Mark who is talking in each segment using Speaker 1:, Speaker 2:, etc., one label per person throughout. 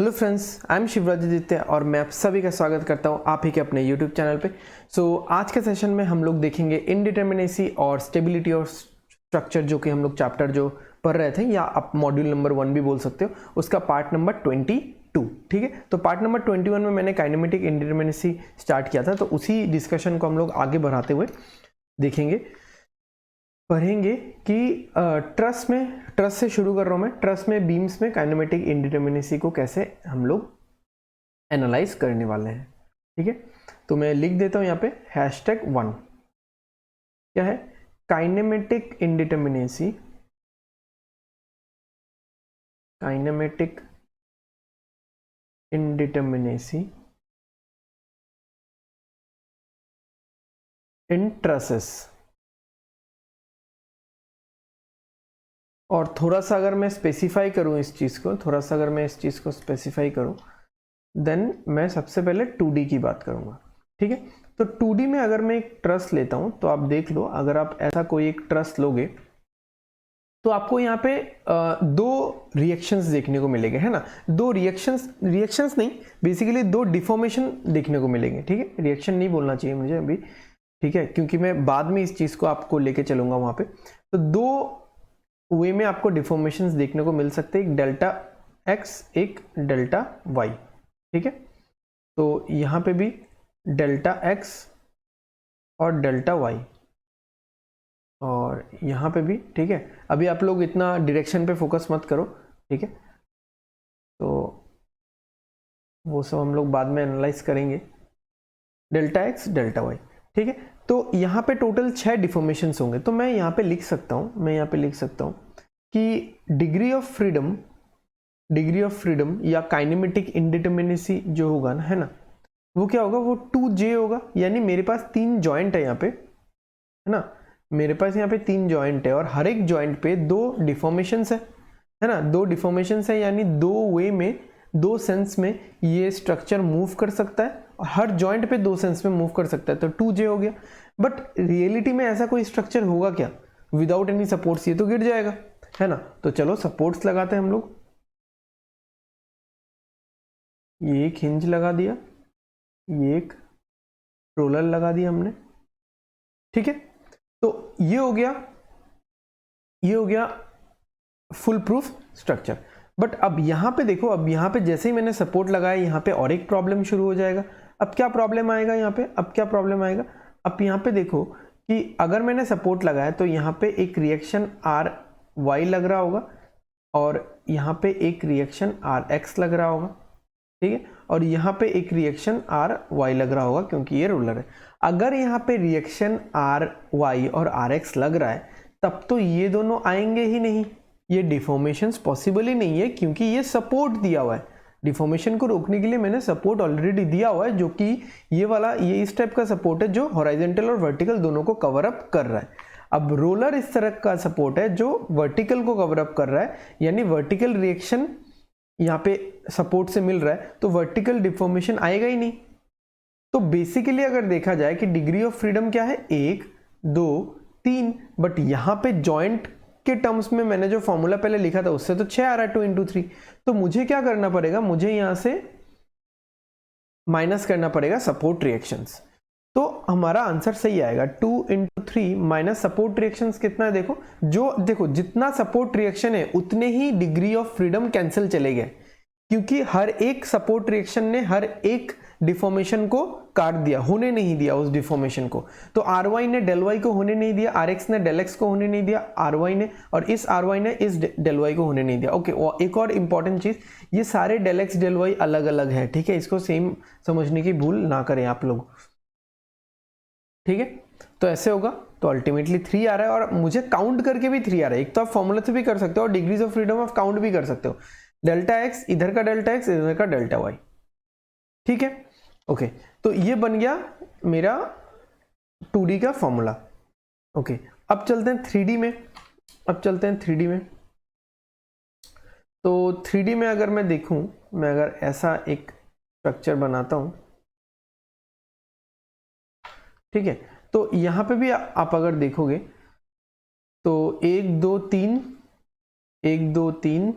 Speaker 1: Hello friends, I am Shivraj Aditya और मैं आप सभी का स्वागत करता हूं आप ही के अपने यूट्यूब चैनल पे। आज के सेशन में हम लोग देखेंगे इनडिटर्मिनेसी और स्टेबिलिटी और स्ट्रक्चर, जो कि हम लोग चैप्टर जो पढ़ रहे थे या आप मॉड्यूल नंबर 1 भी बोल सकते हो, उसका पार्ट नंबर 22। ठीक है, तो पार्ट नंबर 21 में मैंने काइनेमेटिक इनडिटर्मिनेसी स्टार्ट किया था, तो उसी डिस्कशन को हम लोग आगे बढ़ाते हुए देखेंगे, पढ़ेंगे कि ट्रस से शुरू कर रहा हूं मैं। ट्रस में बीम्स में काइनेमेटिक इनडिटर्मिनेसी को कैसे हम लोग एनालाइज करने वाले हैं। ठीक है, तो मैं लिख देता हूं यहाँ पे #1 क्या है, काइनेमेटिक इनडिटर्मिनेसी। काइनेमेटिक इनडिटर्मिनेसी इन ट्रसेस। और थोड़ा सा अगर मैं स्पेसिफाई करूं इस चीज़ को, स्पेसिफाई करूं, देन मैं सबसे पहले 2D की बात करूंगा। ठीक है, तो 2D में अगर मैं एक ट्रस लेता हूं तो आप देख लो, अगर आप ऐसा कोई एक ट्रस लोगे तो आपको यहाँ पे दो रिएक्शंस देखने को मिलेंगे, है ना। दो रिएक्शंस नहीं, बेसिकली दो डिफॉर्मेशन देखने को मिलेंगे। ठीक है, रिएक्शन नहीं बोलना चाहिए मुझे अभी, ठीक है, क्योंकि मैं बाद में इस चीज़ को आपको लेके चलूंगा वहाँ पे। तो दो वे में आपको डिफॉर्मेशंस देखने को मिल सकते हैं, एक डेल्टा एक्स, एक डेल्टा वाई। ठीक है, तो यहाँ पे भी डेल्टा एक्स और डेल्टा वाई, और यहाँ पे भी। ठीक है, अभी आप लोग इतना डायरेक्शन पे फोकस मत करो, ठीक है, तो वो सब हम लोग बाद में एनालाइज करेंगे, डेल्टा एक्स डेल्टा वाई। ठीक है, तो यहाँ पे टोटल 6 डिफॉर्मेशंस होंगे। तो मैं यहाँ पे लिख सकता हूँ कि डिग्री ऑफ फ्रीडम या काइनेमेटिक इनडिटर्मिनेसी जो होगा ना, है ना, वो क्या होगा, वो 2J होगा। यानी मेरे पास 3 जॉइंट है यहाँ पे, है ना, मेरे पास यहाँ पे 3 जॉइंट है और हर एक जॉइंट पे 2 डिफॉर्मेशंस है ना, 2 डिफॉर्मेशंस है, यानी 2 वे में, 2 सेंस में ये स्ट्रक्चर मूव कर सकता है और हर जॉइंट पे 2 सेंस में मूव कर सकता है, तो 2J हो गया। बट रियलिटी में ऐसा कोई स्ट्रक्चर होगा क्या विदाउट एनी सपोर्ट्स? ये तो गिर जाएगा, है ना। तो चलो सपोर्ट्स लगाते हैं हम लोग। ये एक हिंज लगा दिया, ये एक रोलर लगा दिया हमने। ठीक है, तो ये हो गया फुल प्रूफ स्ट्रक्चर। बट अब यहाँ पे देखो, अब यहाँ पे जैसे ही मैंने सपोर्ट लगाया, यहाँ पे और एक प्रॉब्लम शुरू हो जाएगा। अब क्या प्रॉब्लम आएगा यहाँ पे, अब यहाँ पे देखो कि अगर मैंने सपोर्ट लगाया तो यहाँ पे एक रिएक्शन आर वाई लग रहा होगा और यहाँ पे एक रिएक्शन आर एक्स लग रहा होगा। ठीक है, और यहाँ पे एक रिएक्शन आर वाई लग रहा होगा, क्योंकि ये रोलर है। अगर यहाँ पे रिएक्शन आर वाई और आर एक्स लग रहा है, तब तो ये दोनों आएंगे ही नहीं, ये डिफॉर्मेशंस पॉसिबल ही नहीं है, क्योंकि ये सपोर्ट दिया हुआ है। डिफॉर्मेशन को रोकने के लिए मैंने सपोर्ट ऑलरेडी दिया हुआ है, जो कि ये वाला, ये इस टाइप का सपोर्ट है जो हॉरिजॉन्टल और वर्टिकल दोनों को कवर अप कर रहा है। अब रोलर इस तरह का सपोर्ट है जो वर्टिकल को कवर अप कर रहा है, यानी वर्टिकल रिएक्शन यहाँ पे सपोर्ट से मिल रहा है, तो वर्टिकल डिफॉर्मेशन आएगा ही नहीं। तो बेसिकली अगर देखा जाए कि डिग्री ऑफ फ्रीडम क्या है, 1 2 3, बट यहाँ पे जॉइंट के टर्म्स में मैंने जो फॉर्मूला पहले लिखा था उससे तो 6 आ रहा है, 2 × 3। तो मुझे क्या करना पड़ेगा, मुझे यहाँ से माइनस करना पड़ेगा सपोर्ट रिएक्शंस, तो हमारा आंसर सही आएगा। 2 × 3 माइनस सपोर्ट रिएक्शंस कितना है, देखो जितना सपोर्ट रिएक्शन है उतने ही डिग्री ऑफ फ्रीडम कैंसिल चले गए, क्योंकि हर एक सपोर्ट रिएक्शन ने हर एक डिफॉर्मेशन को काट दिया, होने नहीं दिया उस डिफॉर्मेशन को। तो आर वाई ने डेल वाई को होने नहीं दिया, आर एक्स ने डेल एक्स को होने नहीं दिया, आर वाई ने, और इस आर वाई ने इस डेल वाई को होने नहीं दिया। ओके, एक और इंपॉर्टेंट चीज, ये सारे डेल एक्स डेल वाई अलग अलग है। ठीक है, इसको सेम समझने की भूल ना करें आप लोग। ठीक है, तो ऐसे होगा, तो अल्टीमेटली 3 आ रहा है, और मुझे काउंट करके भी 3 आ रहा है। एक तो आप फॉर्मूला से भी कर सकते हो और degrees of freedom of count भी कर सकते हो, डेल्टा एक्स इधर का डेल्टा एक्स इधर का डेल्टा वाई। ठीक है, ओके, तो ये बन गया मेरा 2D का फॉर्मूला। ओके, अब चलते हैं 3D में। तो 3D में अगर मैं देखूं, मैं अगर ऐसा एक स्ट्रक्चर बनाता हूं, ठीक है, तो यहां पे भी आप अगर देखोगे तो 1 2 3 1 2 3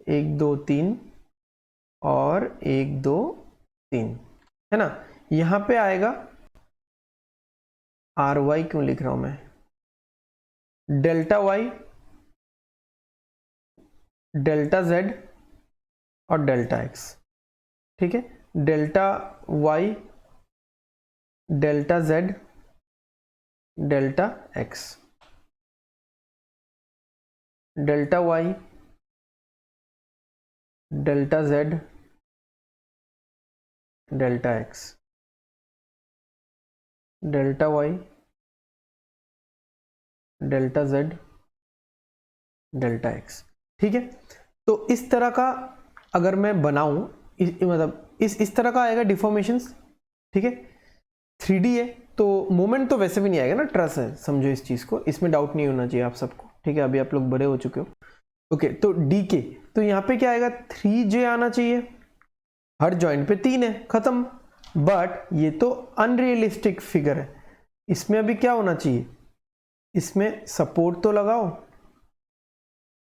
Speaker 1: 1 2 3 और 1 2 3, है ना। यहां पे आएगा RY, क्यों लिख रहा हूं मैं, डेल्टा वाई, डेल्टा जेड और डेल्टा एक्स। ठीक है, delta Y, delta Z, delta X, delta Y, delta Z, delta X, delta Y, delta Z, delta X. ठीक है, तो इस तरह का अगर मैं बनाऊं, मतलब इस तरह का आएगा डिफॉर्मेशंस। ठीक है, 3D है तो मोमेंट तो वैसे भी नहीं आएगा ना, ट्रस है, समझो इस चीज को, इसमें डाउट नहीं होना चाहिए आप सबको। ठीक है, अभी आप लोग बड़े हो चुके हो। ओके, तो DK, तो यहाँ पे क्या आएगा, 3J आना चाहिए, हर जॉइंट पे 3 है, खत्म। बट ये तो अनरियलिस्टिक फिगर है, इसमें अभी क्या होना चाहिए, इसमें सपोर्ट तो लगाओ,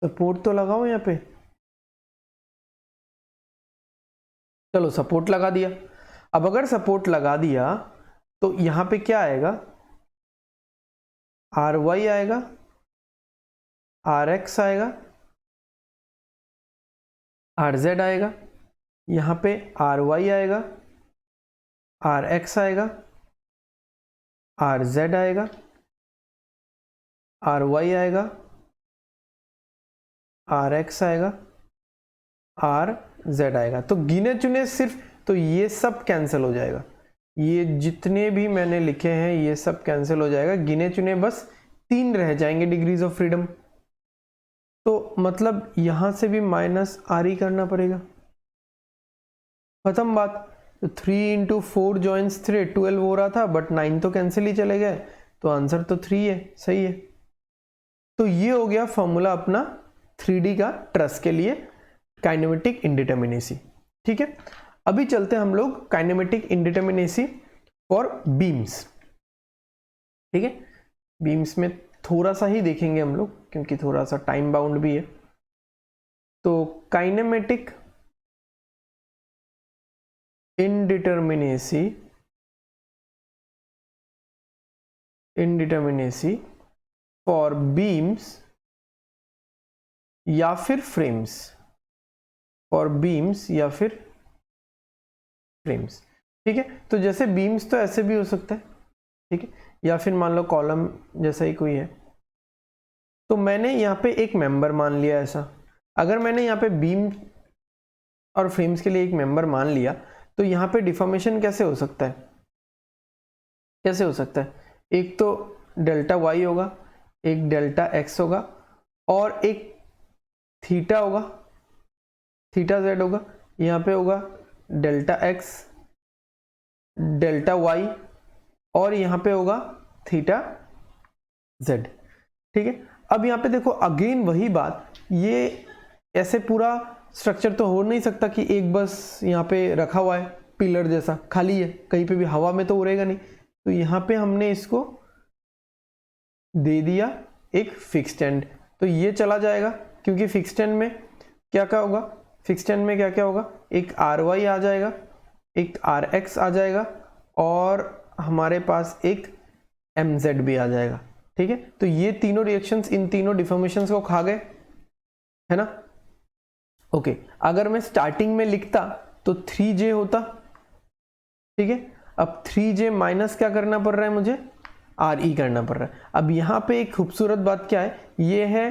Speaker 1: सपोर्ट तो लगाओ यहाँ पे। चलो सपोर्ट लगा दिया। अब अगर सपोर्ट लगा दिया तो यहां पे क्या आएगा, RY आएगा, RX आएगा, RZ आएगा, यहां पे RY आएगा, RX आएगा, RZ आएगा, RY आएगा, RX आएगा, RZ आएगा। तो गिने चुने सिर्फ, तो ये सब कैंसिल हो जाएगा, ये जितने भी मैंने लिखे हैं ये सब कैंसिल हो जाएगा, गिने चुने बस 3 रह जाएंगे डिग्रीज ऑफ फ्रीडम। तो मतलब यहां से भी -RE करना पड़ेगा, खत्म बात। तो 3 × 4 जॉइंट्स थे, 12 हो रहा था, बट 9 तो कैंसिल ही चले गए, तो आंसर तो 3 है, सही है। तो ये हो गया फॉर्मूला अपना 3D का ट्रस के लिए, काइनेमेटिक इंडिटर्मिनेसी। ठीक है, अभी चलते हैं हम लोग काइनेमेटिक इंडिटर्मिनेसी फॉर बीम्स। ठीक है, बीम्स में थोड़ा सा ही देखेंगे हम लोग, क्योंकि थोड़ा सा टाइम बाउंड भी है। तो काइनेमेटिक इंडिटर्मिनेसी फॉर बीम्स या फिर फ्रेम्स, फॉर बीम्स या फिर फ्रेम्स। ठीक है, तो जैसे बीम्स तो ऐसे भी हो सकता है, ठीक है, या फिर मान लो कॉलम जैसा ही कोई है। तो मैंने यहाँ पे एक मेंबर मान लिया ऐसा, अगर मैंने यहाँ पे बीम और फ्रेम्स के लिए एक मेंबर मान लिया, तो यहाँ पे डिफॉर्मेशन कैसे हो सकता है, कैसे हो सकता है, एक तो डेल्टा वाई होगा, एक डेल्टा एक्स होगा, और एक थीटा होगा, थीटा जेड होगा, यहाँ पे होगा डेल्टा एक्स, डेल्टा वाई, और यहाँ पे होगा थीटा जेड। ठीक है, अब यहाँ पे देखो अगेन वही बात, ये ऐसे पूरा स्ट्रक्चर तो हो नहीं सकता कि एक बस यहाँ पे रखा हुआ है पिलर जैसा खाली है, कहीं पे भी हवा में तो उड़ेगा नहीं। तो यहाँ पे हमने इसको दे दिया एक फिक्स्ड एंड, तो ये चला जाएगा, क्योंकि फिक्स्ड एंड में क्या क्या होगा, फिक्स्ड एंड में क्या क्या होगा, एक RY आ जाएगा, एक RX आ जाएगा, और हमारे पास एक MZ भी आ जाएगा। ठीक है, तो ये तीनों रिएक्शंस इन तीनों डिफॉर्मेशंस को खा गए, है ना। ओके, अगर मैं स्टार्टिंग में लिखता तो 3J होता। ठीक है, अब 3J माइनस क्या करना पड़ रहा है मुझे, RE करना पड़ रहा है। अब यहां पे एक खूबसूरत बात क्या है, ये है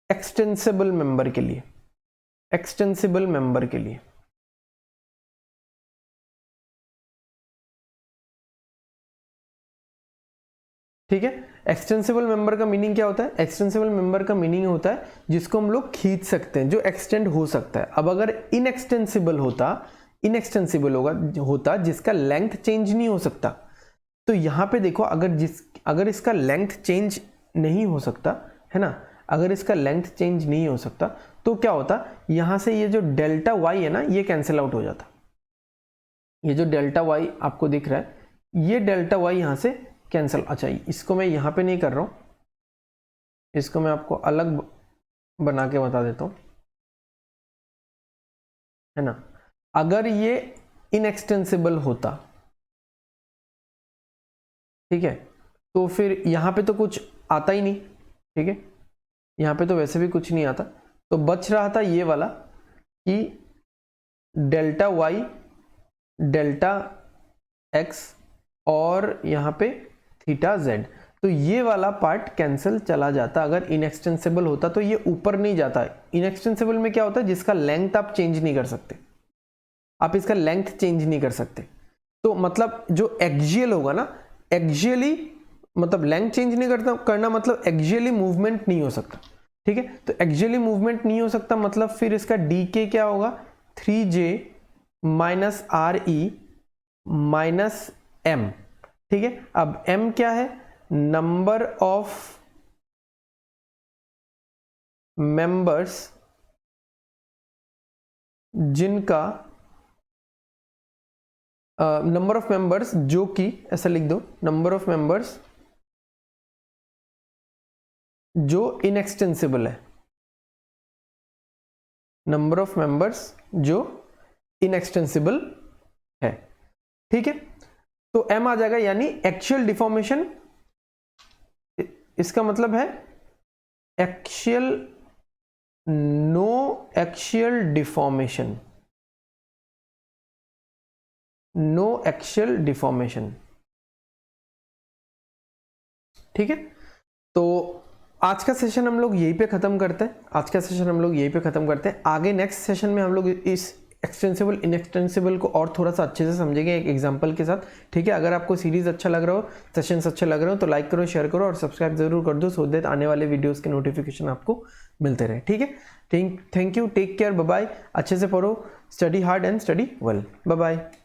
Speaker 1: एक्सटेंसिबल मेंबर के लिए, एक्सटेंसिबल मेंबर के लिए। ठीक है, एक्सटेंसिबल मेंबर का मीनिंग क्या होता है, एक्सटेंसिबल मेंबर का मीनिंग होता है जिसको हम लोग खींच सकते हैं, जो एक्सटेंड हो सकता है। अब अगर इनएक्सटेंसिबल होता, इनएक्सटेंसिबल होता जिसका लेंथ चेंज नहीं हो सकता, तो यहां पे देखो अगर इसका लेंथ चेंज नहीं हो सकता, है ना, अगर इसका लेंथ चेंज नहीं हो सकता तो क्या होता, यहां से ये जो डेल्टा वाई है ना, ये कैंसिल आउट हो जाता। ये जो डेल्टा वाई आपको दिख रहा है, ये डेल्टा वाई यहां से कैंसिल। अच्छा, इसको मैं यहां पे नहीं कर रहा हूं, इसको मैं आपको अलग बना के बता देता हूं। है ना। अगर ये इनएक्सटेंसिबल होता, ठीक है, तो फिर यहाँ पे तो कुछ आता ही नहीं, ठीक है, यहाँ पे तो वैसे भी कुछ नहीं आता, तो बच रहा था ये वाला कि डेल्टा वाई डेल्टा एक्स और यहाँ पे थीटा जेड, तो ये वाला पार्ट कैंसिल चला जाता अगर इनएक्सटेंसिबल होता, तो ये ऊपर नहीं जाता। इनएक्सटेंसिबल में क्या होता है, जिसका लेंथ आप चेंज नहीं कर सकते, आप इसका लेंथ चेंज नहीं कर सकते, तो मतलब जो एक्सियल होगा ना, एक्सियली मतलब लेंथ चेंज नहीं करना मतलब एक्सियली मूवमेंट नहीं हो सकता, ठीक है। तो एक्सियली मूवमेंट नहीं हो सकता मतलब फिर इसका डी के क्या होगा, 3j minus R E minus M, ठीक है। अब m क्या है, नंबर ऑफ मेंबर्स जिनका नंबर ऑफ मेंबर्स जो कि, ऐसा लिख दो, नंबर ऑफ मेंबर्स जो इनएक्सटेंसिबल है, नंबर ऑफ मेंबर्स जो इनएक्सटेंसिबल है, ठीक है। तो m आ जाएगा, यानी एक्सियल डिफॉर्मेशन, इसका मतलब है axial, no axial deformation, no axial deformation, ठीक है। तो आज का सेशन हम लोग यहीं पे खत्म करते हैं, आज का सेशन हम लोग यहीं पे खत्म करते हैं। आगे नेक्स्ट सेशन में हम लोग इस एक्सटेंसिबल इनएक्सटेंसिबल को और थोड़ा सा अच्छे से समझेंगे एक एग्जांपल के साथ, ठीक है। अगर आपको सीरीज अच्छा लग रहा हो, सेशंस अच्छे लग रहे हो, तो लाइक करो, शेयर करो और सब्सक्राइब जरूर कर दो, सो दैट आने वाले वीडियोस के नोटिफिकेशन आपको मिलते रहे, ठीक है। Thank you, take care, bye bye, अच्छे से पढ़ो, study hard and study well, bye bye.